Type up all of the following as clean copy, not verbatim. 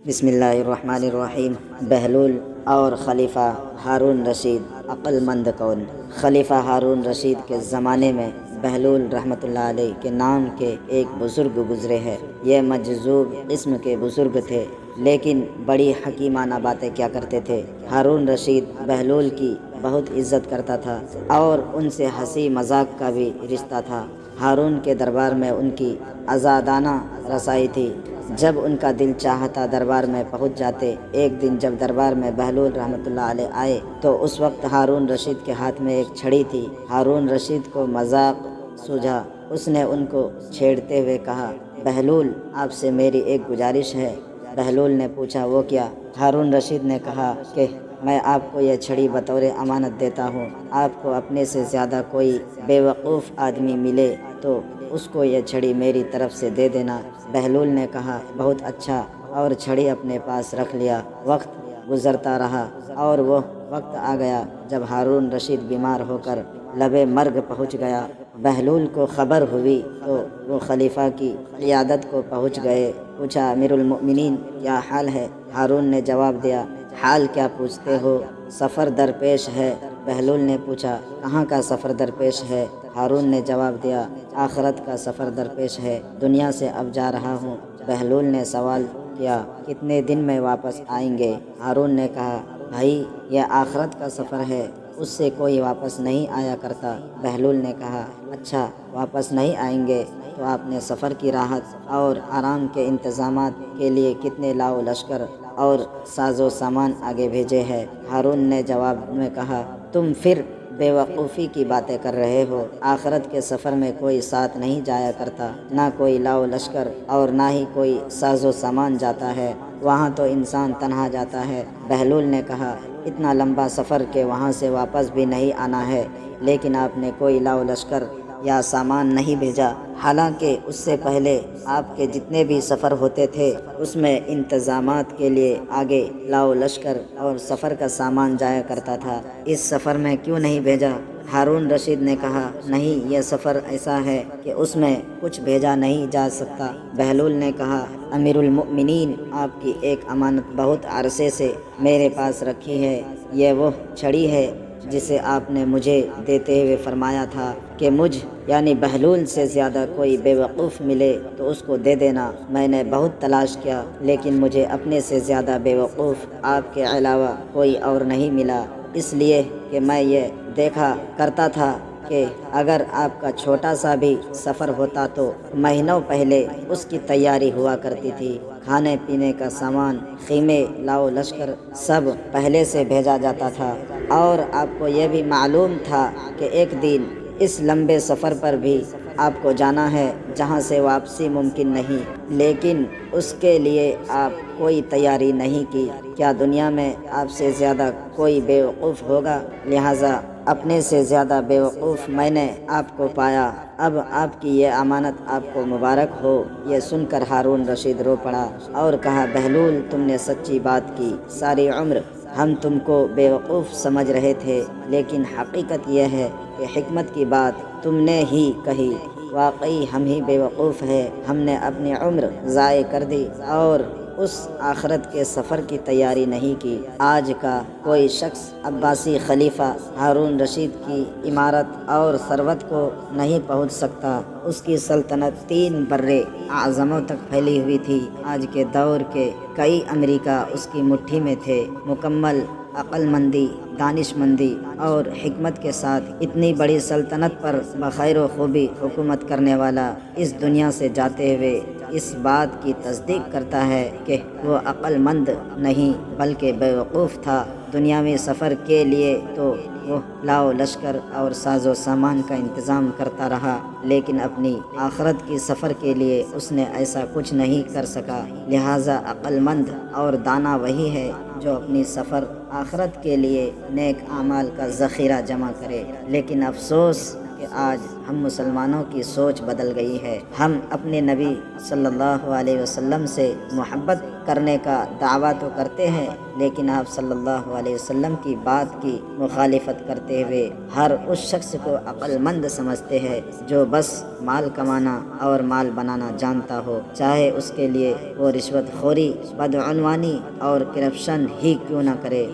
بسم اللہ الرحمن الرحیم۔ بہلول اور خلیفہ ہارون رشید عقل مند کون؟ خلیفہ ہارون رشید کے زمانے میں بہلول رحمۃ اللہ علیہ کے نام کے ایک بزرگ گزرے ہیں۔ یہ مجذوب قسم کے بزرگ تھے، لیکن بڑی حکیمانہ باتیں کیا کرتے تھے۔ ہارون رشید بہلول کی بہت عزت کرتا تھا اور ان سے ہنسی مذاق کا بھی رشتہ تھا۔ ہارون کے دربار میں ان کی آزادانہ رسائی تھی۔ جب ان کا دل چاہتا دربار میں پہنچ جاتے۔ ایک دن جب دربار میں بہلول رحمۃ اللہ علیہ آئے تو اس وقت ہارون رشید کے ہاتھ میں ایک چھڑی تھی۔ ہارون رشید کو مذاق سوجھا۔ اس نے ان کو چھیڑتے ہوئے کہا، بہلول، آپ سے میری ایک گزارش ہے۔ بہلول نے پوچھا، وہ کیا؟ ہارون رشید نے کہا کہ میں آپ کو یہ چھڑی بطور امانت دیتا ہوں۔ آپ کو اپنے سے زیادہ کوئی بے وقوف آدمی ملے تو اس کو یہ چھڑی میری طرف سے دے دینا۔ بہلول نے کہا، بہت اچھا، اور چھڑی اپنے پاس رکھ لیا۔ وقت گزرتا رہا اور وہ وقت آ گیا جب ہارون رشید بیمار ہو کر لبے مرگ پہنچ گیا۔ بہلول کو خبر ہوئی تو وہ خلیفہ کی عیادت کو پہنچ گئے۔ پوچھا، امیر المؤمنین، کیا حال ہے؟ ہارون نے جواب دیا، حال کیا پوچھتے ہو، سفر درپیش ہے۔ بہلول نے پوچھا، کہاں کا سفر درپیش ہے؟ ہارون نے جواب دیا، آخرت کا سفر درپیش ہے، دنیا سے اب جا رہا ہوں۔ بہلول نے سوال کیا، کتنے دن میں واپس آئیں گے؟ ہارون نے کہا، بھائی، یہ آخرت کا سفر ہے، اس سے کوئی واپس نہیں آیا کرتا۔ بہلول نے کہا، اچھا، واپس نہیں آئیں گے تو آپ نے سفر کی راحت اور آرام کے انتظامات کے لیے کتنے لاؤ لشکر اور ساز و سامان آگے بھیجے ہیں؟ ہارون نے جواب میں کہا، تم پھر بے وقوفی کی باتیں کر رہے ہو۔ آخرت کے سفر میں کوئی ساتھ نہیں جایا کرتا، نہ کوئی لاؤ لشکر اور نہ ہی کوئی ساز و سامان جاتا ہے، وہاں تو انسان تنہا جاتا ہے۔ بہلول نے کہا، اتنا لمبا سفر کہ وہاں سے واپس بھی نہیں آنا ہے، لیکن آپ نے کوئی لاؤ لشکر یا سامان نہیں بھیجا، حالانکہ اس سے پہلے آپ کے جتنے بھی سفر ہوتے تھے اس میں انتظامات کے لیے آگے لاؤ لشکر اور سفر کا سامان جایا کرتا تھا، اس سفر میں کیوں نہیں بھیجا؟ ہارون رشید نے کہا، نہیں، یہ سفر ایسا ہے کہ اس میں کچھ بھیجا نہیں جا سکتا۔ بہلول نے کہا، امیر المؤمنین، آپ کی ایک امانت بہت عرصے سے میرے پاس رکھی ہے۔ یہ وہ چھڑی ہے جسے آپ نے مجھے دیتے ہوئے فرمایا تھا کہ مجھ یعنی بہلول سے زیادہ کوئی بے وقوف ملے تو اس کو دے دینا۔ میں نے بہت تلاش کیا، لیکن مجھے اپنے سے زیادہ بے وقوف آپ کے علاوہ کوئی اور نہیں ملا، اس لیے کہ میں یہ دیکھا کرتا تھا کہ اگر آپ کا چھوٹا سا بھی سفر ہوتا تو مہینوں پہلے اس کی تیاری ہوا کرتی تھی۔ کھانے پینے کا سامان، خیمے، لاؤ لشکر سب پہلے سے بھیجا جاتا تھا، اور آپ کو یہ بھی معلوم تھا کہ ایک دن اس لمبے سفر پر بھی آپ کو جانا ہے جہاں سے واپسی ممکن نہیں، لیکن اس کے لیے آپ کوئی تیاری نہیں کی۔ کیا دنیا میں آپ سے زیادہ کوئی بے وقوف ہوگا؟ لہٰذا اپنے سے زیادہ بے وقوف میں نے آپ کو پایا۔ اب آپ کی یہ امانت آپ کو مبارک ہو۔ یہ سن کر ہارون رشید رو پڑا اور کہا، بہلول، تم نے سچی بات کی۔ ساری عمر ہم تم کو بے وقوف سمجھ رہے تھے، لیکن حقیقت یہ ہے کہ حکمت کی بات تم نے ہی کہی۔ واقعی ہم ہی بے وقوف ہیں، ہم نے اپنی عمر ضائع کر دی اور اس آخرت کے سفر کی تیاری نہیں کی۔ آج کا کوئی شخص عباسی خلیفہ ہارون رشید کی عمارت اور ثروت کو نہیں پہنچ سکتا۔ اس کی سلطنت 3 برِ اعظموں تک پھیلی ہوئی تھی۔ آج کے دور کے کئی امریکہ اس کی مٹھی میں تھے۔ مکمل عقل مندی، دانش مندی اور حکمت کے ساتھ اتنی بڑی سلطنت پر بخیر و خوبی حکومت کرنے والا اس دنیا سے جاتے ہوئے اس بات کی تصدیق کرتا ہے کہ وہ عقل مند نہیں بلکہ بے وقوف تھا۔ دنیاوی سفر کے لیے تو وہ لاؤ لشکر اور ساز و سامان کا انتظام کرتا رہا، لیکن اپنی آخرت کی سفر کے لیے اس نے ایسا کچھ نہیں کر سکا۔ لہٰذا عقل مند اور دانا وہی ہے جو اپنی سفر آخرت کے لیے نیک اعمال کا ذخیرہ جمع کرے، لیکن افسوس کہ کہ آج ہم مسلمانوں کی سوچ بدل گئی ہے۔ ہم اپنے نبی صلی اللہ علیہ وسلم سے محبت کرنے کا دعویٰ تو کرتے ہیں، لیکن آپ صلی اللہ علیہ وسلم کی بات کی مخالفت کرتے ہوئے ہر اس شخص کو عقل مند سمجھتے ہیں جو بس مال کمانا اور مال بنانا جانتا ہو، چاہے اس کے لیے وہ رشوت خوری، بدعنوانی اور کرپشن ہی کیوں نہ کرے۔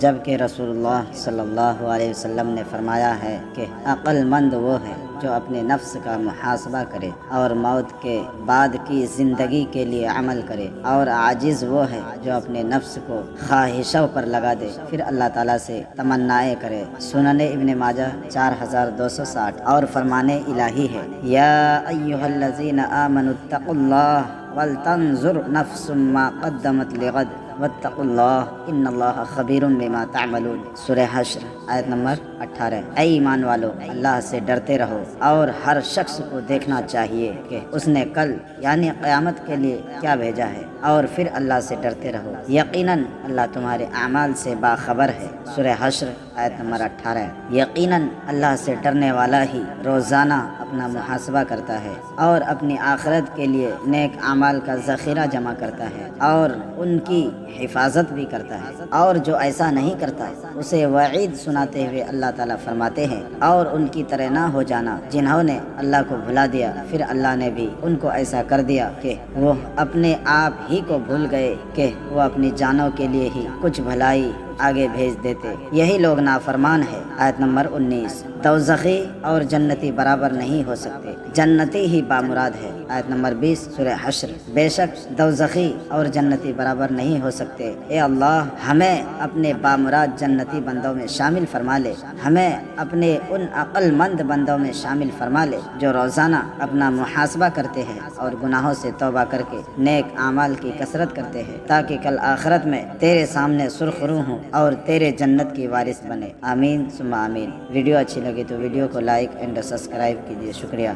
جبکہ رسول اللہ صلی اللہ علیہ وسلم نے فرمایا ہے کہ عقل مند وہ ہے جو اپنے نفس کا محاسبہ کرے اور موت کے بعد کی زندگی کے لیے عمل کرے، اور عاجز وہ ہے جو اپنے نفس کو خواہشوں پر لگا دے پھر اللہ تعالیٰ سے تمنائیں کرے۔ سنن ابن ماجہ 4260۔ اور فرمان الہی ہے، یا ایھا الذین آمنوا اتقوا اللہ ولتنظر نفس ما قدمت لغد واتقوا اللہ ان اللہ خبیر بما تعملون۔ سورہ حشر آیت نمبر 18۔ اے ایمان والو، اللہ سے ڈرتے رہو اور ہر شخص کو دیکھنا چاہیے کہ اس نے کل یعنی قیامت کے لیے کیا بھیجا ہے، اور پھر اللہ سے ڈرتے رہو، یقیناً اللہ تمہارے اعمال سے باخبر ہے۔ سورہ حشر آیت نمبر 18۔ یقیناً اللہ سے ڈرنے والا ہی روزانہ اپنا محاسبہ کرتا ہے اور اپنی آخرت کے لیے نیک اعمال کا ذخیرہ جمع کرتا ہے اور ان کی حفاظت بھی کرتا ہے، اور جو ایسا نہیں کرتا اسے وعید سناتے ہوئے اللہ تعالیٰ فرماتے ہیں، اور ان کی طرح نہ ہو جانا جنہوں نے اللہ کو بھلا دیا، پھر اللہ نے بھی ان کو ایسا کر دیا کہ وہ اپنے آپ ہی کو بھول گئے کہ وہ اپنی جانوں کے لیے ہی کچھ بھلائی آگے بھیج دیتے، یہی لوگ نافرمان ہے۔ آیت نمبر 19۔ دوزخی اور جنتی برابر نہیں ہو سکتے، جنتی ہی بامراد ہے۔ آیت نمبر 20 سورہ حشر۔ بے شک دوزخی اور جنتی برابر نہیں ہو سکتے، اے اللہ ہمیں اپنے بامراد جنتی بندوں میں شامل فرما لے، ہمیں اپنے ان عقل مند بندوں میں شامل فرما لے جو روزانہ اپنا محاسبہ کرتے ہیں اور گناہوں سے توبہ کر کے نیک اعمال کی کثرت کرتے ہیں، تاکہ کل آخرت میں تیرے سامنے سرخرو ہوں اور تیرے جنت کی وارث بنے۔ آمین ثم آمین۔ ویڈیو اچھی لگی تو ویڈیو کو لائک اینڈ سبسکرائب کیجیے۔ شکریہ۔